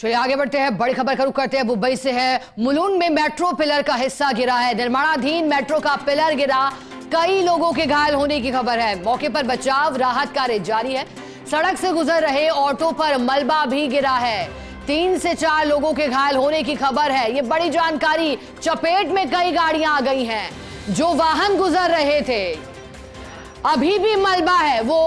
चलिए आगे बढ़ते हैं, बड़ी खबर का रुख करते हैं। मुंबई से है। मुलुंड में मेट्रो पिलर का हिस्सा गिरा है। निर्माणाधीन मेट्रो का पिलर गिरा, कई लोगों के घायल होने की खबर है। मौके पर बचाव राहत कार्य जारी है। सड़क से गुजर रहे ऑटो पर मलबा भी गिरा है। 3 से 4 लोगों के घायल होने की खबर है। ये बड़ी जानकारी। चपेट में कई गाड़ियां आ गई हैं। जो वाहन गुजर रहे थे, अभी भी मलबा है वो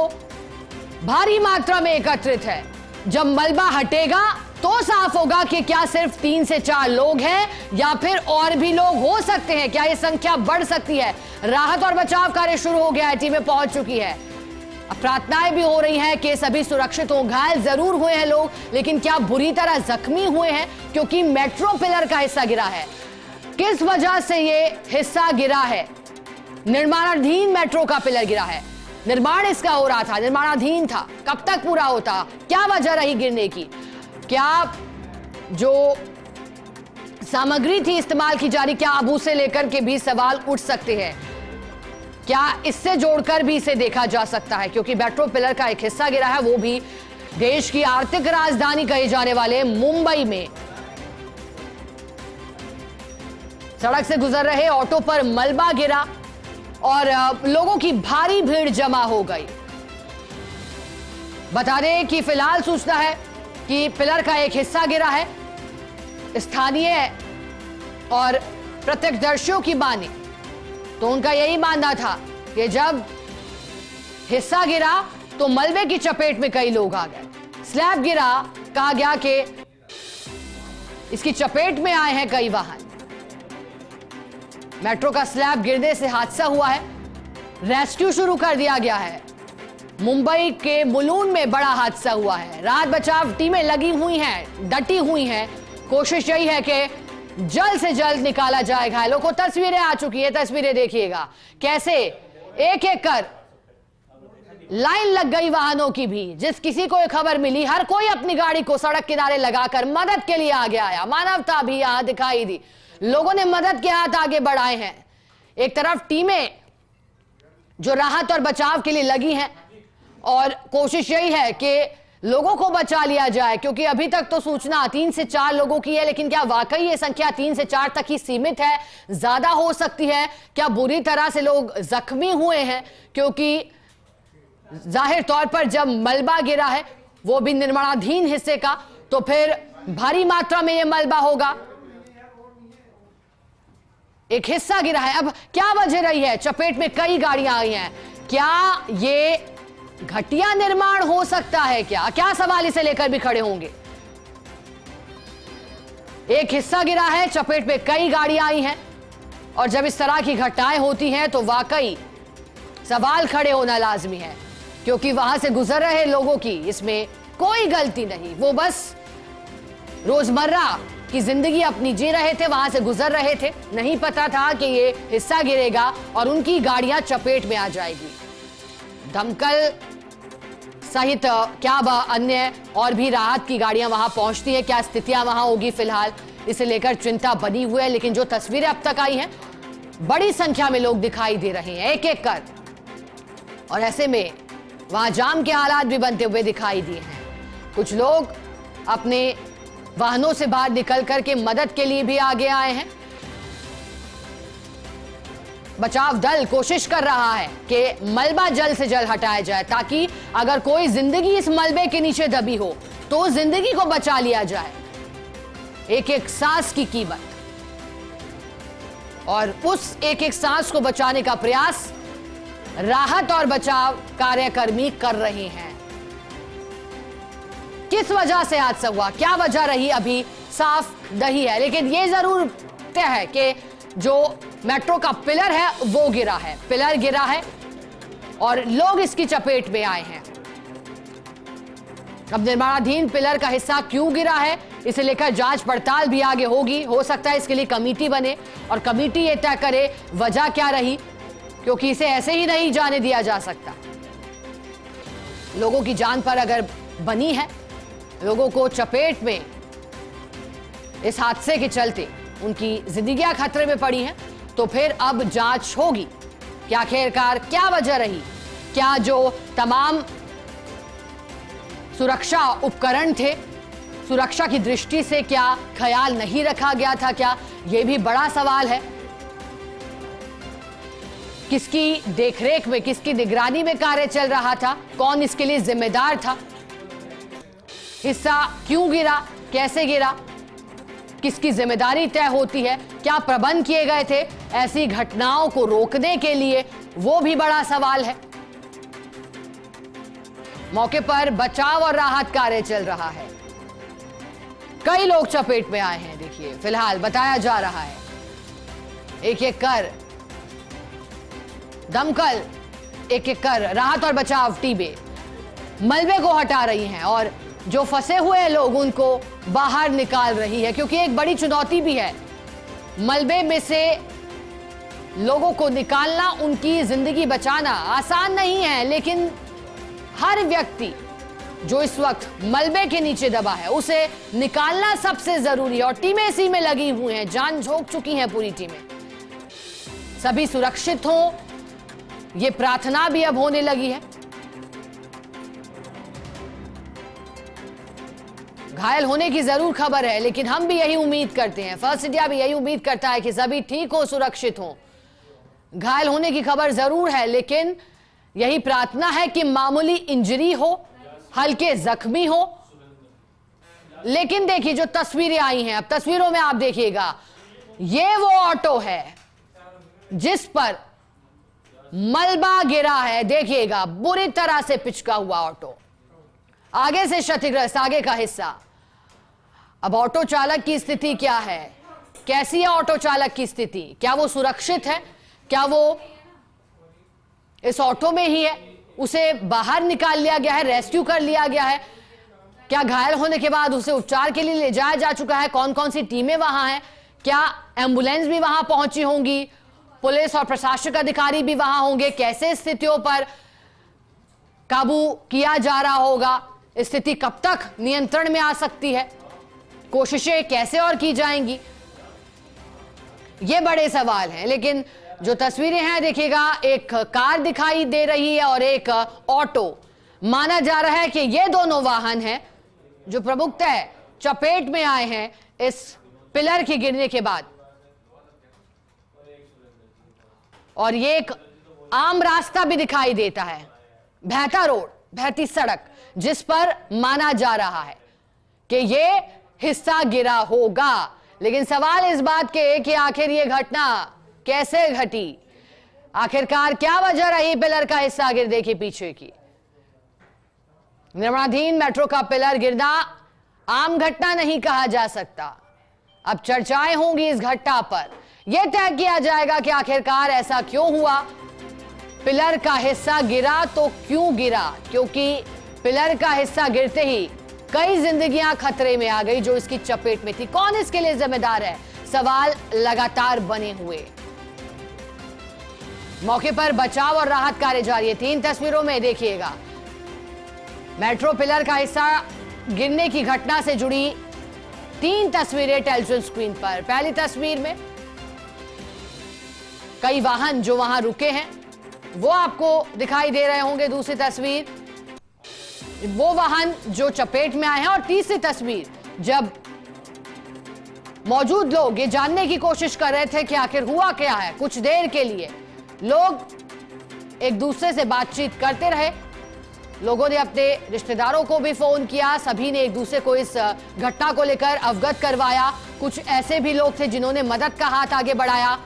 भारी मात्रा में एकत्रित है। जब मलबा हटेगा तो साफ होगा कि क्या सिर्फ 3 से 4 लोग हैं या फिर और भी लोग हो सकते हैं। क्या ये संख्या बढ़ सकती है? राहत और बचाव कार्य शुरू हो गया है, टीमें पहुंच चुकी है। अब प्रार्थनाएं भी हो रही हैं कि सभी सुरक्षित हों। घायल जरूर हुए हैं लोग, लेकिन क्या बुरी तरह जख्मी हुए हैं? क्योंकि मेट्रो पिलर का हिस्सा गिरा है। किस वजह से ये हिस्सा गिरा है? निर्माणाधीन मेट्रो का पिलर गिरा है। निर्माण इसका हो रहा था, निर्माणाधीन था। कब तक पूरा होता? क्या वजह रही गिरने की? क्या जो सामग्री थी इस्तेमाल की जा रही, क्या अब उसे लेकर के भी सवाल उठ सकते हैं? क्या इससे जोड़कर भी इसे देखा जा सकता है? क्योंकि मेट्रो पिलर का एक हिस्सा गिरा है, वो भी देश की आर्थिक राजधानी कहे जाने वाले मुंबई में। सड़क से गुजर रहे ऑटो पर मलबा गिरा और लोगों की भारी भीड़ जमा हो गई। बता दें कि फिलहाल सूचना है कि पिलर का एक हिस्सा गिरा है। स्थानीय और प्रत्यक्षदर्शियों की माने तो उनका यही मानना था कि जब हिस्सा गिरा तो मलबे की चपेट में कई लोग आ गए। स्लैब गिरा, कहा गया कि इसकी चपेट में आए हैं कई वाहन। मेट्रो का स्लैब गिरने से हादसा हुआ है। रेस्क्यू शुरू कर दिया गया है। मुंबई के मुलुंड में बड़ा हादसा हुआ है। राहत बचाव टीमें लगी हुई हैं, डटी हुई हैं। कोशिश यही है कि जल्द से जल्द निकाला जाए घायलों को। तस्वीरें आ चुकी है, तस्वीरें देखिएगा कैसे एक एक कर लाइन लग गई वाहनों की भी। जिस किसी को खबर मिली, हर कोई अपनी गाड़ी को सड़क किनारे लगाकर मदद के लिए आगे आया। मानवता भी यहां दिखाई दी। लोगों ने मदद के हाथ आगे बढ़ाए हैं। एक तरफ टीमें जो राहत और बचाव के लिए लगी हैं और कोशिश यही है कि लोगों को बचा लिया जाए, क्योंकि अभी तक तो सूचना 3 से 4 लोगों की है। लेकिन क्या वाकई ये संख्या 3 से 4 तक ही सीमित है? ज्यादा हो सकती है? क्या बुरी तरह से लोग जख्मी हुए हैं? क्योंकि जाहिर तौर पर जब मलबा गिरा है, वो भी निर्माणाधीन हिस्से का, तो फिर भारी मात्रा में यह मलबा होगा। एक हिस्सा गिरा है। अब क्या वजह रही है? चपेट में कई गाड़ियां आई हैं। क्या ये घटिया निर्माण हो सकता है? क्या सवाल इसे लेकर भी खड़े होंगे। एक हिस्सा गिरा है, चपेट में कई गाड़ियां आई हैं, और जब इस तरह की घटनाएं होती हैं तो वाकई सवाल खड़े होना लाजमी है, क्योंकि वहां से गुजर रहे लोगों की इसमें कोई गलती नहीं। वो बस रोजमर्रा की जिंदगी अपनी जी रहे थे, वहां से गुजर रहे थे। नहीं पता था कि ये हिस्सा गिरेगा और उनकी गाड़ियां चपेट में आ जाएगी। दमकल सहित क्या अन्य और भी राहत की गाड़ियां वहां पहुंचती है? क्या स्थितियां वहां होगी? फिलहाल इसे लेकर चिंता बनी हुई है। लेकिन जो तस्वीरें अब तक आई हैं, बड़ी संख्या में लोग दिखाई दे रहे हैं एक एक कर, और ऐसे में वहां जाम के हालात भी बनते हुए दिखाई दिए हैं। कुछ लोग अपने वाहनों से बाहर निकल करके मदद के लिए भी आगे आए हैं। बचाव दल कोशिश कर रहा है कि मलबा जल्द से जल्द हटाया जाए, ताकि अगर कोई जिंदगी इस मलबे के नीचे दबी हो तो उस जिंदगी को बचा लिया जाए। एक एक सांस की कीमत, और उस एक एक सांस को बचाने का प्रयास राहत और बचाव कार्यकर्मी कर रहे हैं। किस वजह से हादसा हुआ, क्या वजह रही, अभी साफ नहीं है। लेकिन यह जरूर तय है कि जो मेट्रो का पिलर है वो गिरा है। पिलर गिरा है और लोग इसकी चपेट में आए हैं। अब निर्माणाधीन पिलर का हिस्सा क्यों गिरा है, इसे लेकर जांच पड़ताल भी आगे होगी। हो सकता है इसके लिए कमेटी बने और कमेटी यह तय करे वजह क्या रही, क्योंकि इसे ऐसे ही नहीं जाने दिया जा सकता। लोगों की जान पर अगर बनी है, लोगों को चपेट में इस हादसे के चलते उनकी जिंदगियां खतरे में पड़ी हैं, तो फिर अब जांच होगी कि आखिरकार क्या वजह रही। क्या जो तमाम सुरक्षा उपकरण थे सुरक्षा की दृष्टि से क्या ख्याल नहीं रखा गया था? क्या यह भी बड़ा सवाल है। किसकी देखरेख में, किसकी निगरानी में कार्य चल रहा था? कौन इसके लिए जिम्मेदार था? हिस्सा क्यों गिरा, कैसे गिरा, किसकी जिम्मेदारी तय होती है? क्या प्रबंध किए गए थे ऐसी घटनाओं को रोकने के लिए? वो भी बड़ा सवाल है। मौके पर बचाव और राहत कार्य चल रहा है। कई लोग चपेट में आए हैं। देखिए, फिलहाल बताया जा रहा है एक एक कर दमकल, एक एक कर राहत और बचाव टीमें मलबे को हटा रही हैं और जो फंसे हुए लोग उनको बाहर निकाल रही है, क्योंकि एक बड़ी चुनौती भी है। मलबे में से लोगों को निकालना, उनकी जिंदगी बचाना आसान नहीं है, लेकिन हर व्यक्ति जो इस वक्त मलबे के नीचे दबा है उसे निकालना सबसे जरूरी है। और टीमें इसी में लगी हुई हैं, जान झोंक चुकी हैं पूरी टीमें। सभी सुरक्षित हों, ये प्रार्थना भी अब होने लगी है। घायल होने की जरूर खबर है, लेकिन हम भी यही उम्मीद करते हैं, फर्स्ट इंडिया भी यही उम्मीद करता है कि सभी ठीक हो, सुरक्षित हो। घायल होने की खबर जरूर है, लेकिन यही प्रार्थना है कि मामूली इंजरी हो, हल्के जख्मी हो। लेकिन देखिए जो तस्वीरें आई हैं, अब तस्वीरों में आप देखिएगा, ये वो ऑटो है जिस पर मलबा गिरा है। देखिएगा, बुरी तरह से पिचका हुआ ऑटो, आगे से क्षतिग्रस्त, आगे का हिस्सा। अब ऑटो चालक की स्थिति क्या है? कैसी है ऑटो चालक की स्थिति? क्या वो सुरक्षित है? क्या वो इस ऑटो में ही है? उसे बाहर निकाल लिया गया है, रेस्क्यू कर लिया गया है? क्या घायल होने के बाद उसे उपचार के लिए ले जाया जा चुका है? कौन कौन सी टीमें वहां हैं? क्या एम्बुलेंस भी वहां पहुंची होंगी? पुलिस और प्रशासनिक अधिकारी भी वहां होंगे? कैसे स्थितियों पर काबू किया जा रहा होगा? स्थिति कब तक नियंत्रण में आ सकती है? कोशिशें कैसे और की जाएंगी? ये बड़े सवाल हैं। लेकिन जो तस्वीरें हैं देखिएगा, एक कार दिखाई दे रही है और एक ऑटो। माना जा रहा है कि ये दोनों वाहन हैं जो प्रमुखतः चपेट में आए हैं इस पिलर के गिरने के बाद। और ये एक आम रास्ता भी दिखाई देता है, बहता रोड, बहती सड़क, जिस पर माना जा रहा है कि ये हिस्सा गिरा होगा। लेकिन सवाल इस बात के कि आखिर ये घटना कैसे घटी? आखिरकार क्या वजह रही पिलर का हिस्सा गिरने के पीछे की? निर्माणाधीन मेट्रो का पिलर गिरना आम घटना नहीं कहा जा सकता। अब चर्चाएं होंगी इस घटना पर। यह तय किया जाएगा कि आखिरकार ऐसा क्यों हुआ, पिलर का हिस्सा गिरा तो क्यों गिरा, क्योंकि पिलर का हिस्सा गिरते ही कई जिंदगियां खतरे में आ गई जो इसकी चपेट में थी। कौन इसके लिए जिम्मेदार है? सवाल लगातार बने हुए। मौके पर बचाव और राहत कार्य जारी है। 3 तस्वीरों में देखिएगा, मेट्रो पिलर का हिस्सा गिरने की घटना से जुड़ी 3 तस्वीरें टेलीविजन स्क्रीन पर। पहली तस्वीर में कई वाहन जो वहां रुके हैं वो आपको दिखाई दे रहे होंगे। दूसरी तस्वीर वो वाहन जो चपेट में आए हैं। और तीसरी तस्वीर जब मौजूद लोग ये जानने की कोशिश कर रहे थे कि आखिर हुआ क्या है। कुछ देर के लिए लोग एक दूसरे से बातचीत करते रहे, लोगों ने अपने रिश्तेदारों को भी फोन किया, सभी ने एक दूसरे को इस घटना को लेकर अवगत करवाया। कुछ ऐसे भी लोग थे जिन्होंने मदद का हाथ आगे बढ़ाया,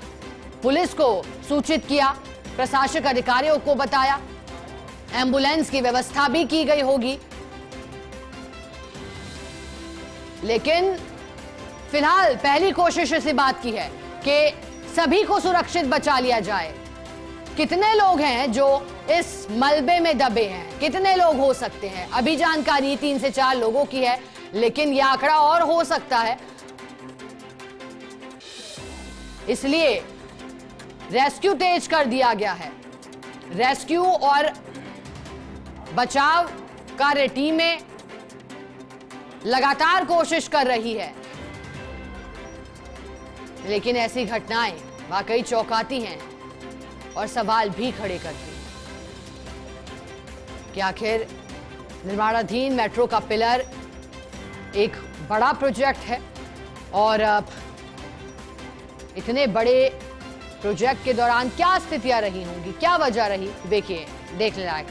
पुलिस को सूचित किया, प्रशासनिक अधिकारियों को बताया, एम्बुलेंस की व्यवस्था भी की गई होगी। लेकिन फिलहाल पहली कोशिश इसी बात की है कि सभी को सुरक्षित बचा लिया जाए। कितने लोग हैं जो इस मलबे में दबे हैं? कितने लोग हो सकते हैं? अभी जानकारी 3 से 4 लोगों की है, लेकिन यह आंकड़ा और हो सकता है। इसलिए रेस्क्यू तेज कर दिया गया है। रेस्क्यू और बचाव कार्य टीमें लगातार कोशिश कर रही है। लेकिन ऐसी घटनाएं वाकई चौंकाती हैं और सवाल भी खड़े करती हैं कि आखिर निर्माणाधीन मेट्रो का पिलर एक बड़ा प्रोजेक्ट है और इतने बड़े प्रोजेक्ट के दौरान क्या स्थितियां रही होंगी, क्या वजह रही, देखिए, देखने लायक।